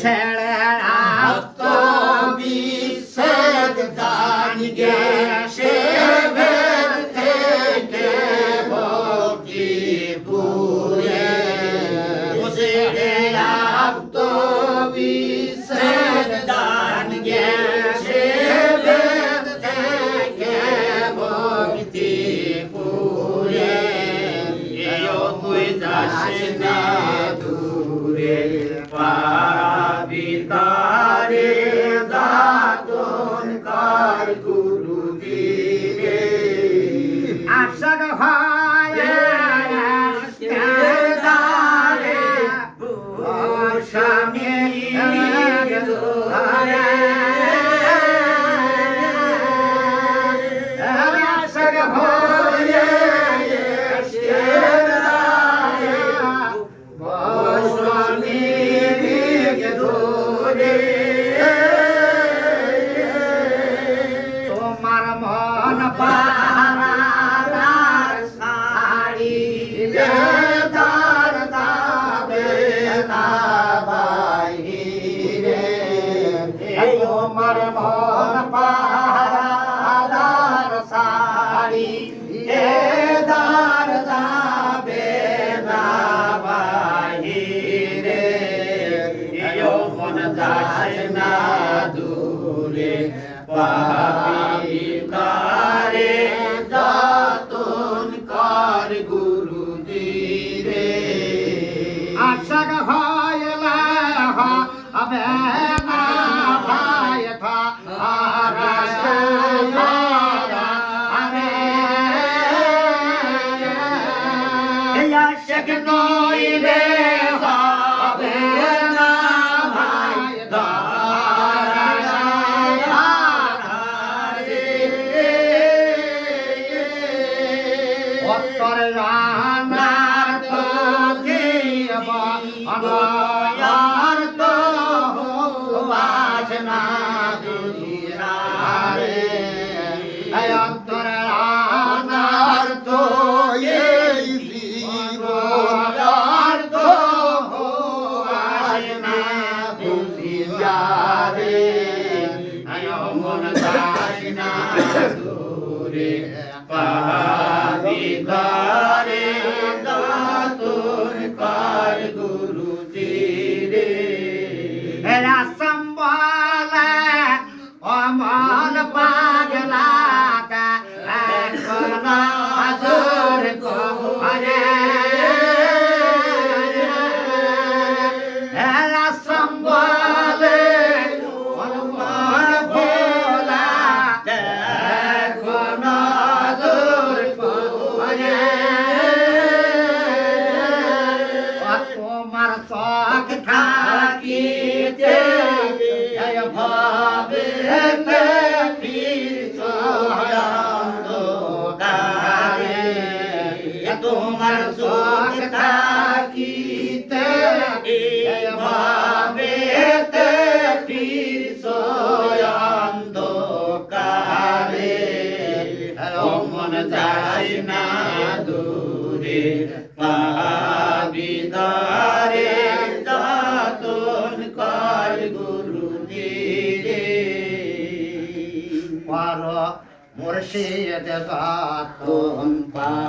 ছেড়ে আত্মবিশ্বাস দান গেছে ভেদ থেকে ভক্তি পুরে ছেড়ে আত্মবিশ্বাস দান গেছে ভেদ থেকে ভক্তি পুরে এও তুই যাস না দূরে পাবি তারে দাতন কার গুরু দিরে আশাক হয় দারে বর্ষামে ধরে আশাক হয় তোমার মন পাহারাদার ছাড়িলে তার দাবে না বাহিরে তোমার মন পাহারাদার ছাড়িলে তার দাবে না বাহিরে মন যায় না দূরে পাবি তারে দাতন কার গুরু দিরে আশাক হইলে হবে না ভাই থা আরে আশাক নইলে হবে না ভাই রানার তো জীব অনয়ার তো বাসনা দুনিয়ারে অন্তর রানার তো এই জীবনার তো বাসনা দুনিয়ারে মন যায় না দূরে পাবি তারে দাতন কার গুরু দিরে রাসম্বলে অমন পাগলা এখন আজর করে রাসম্বলে অমন ভোলা এখন আজর করে তোমার চোখ থাকিতে ভাবে তোমার চোখ থাকিতে ভাবে অন্ধকারে মন যায় না দূরে পাবি তারে দাতন কার গুরু দিরে পার মুর্শিদ দাতন পা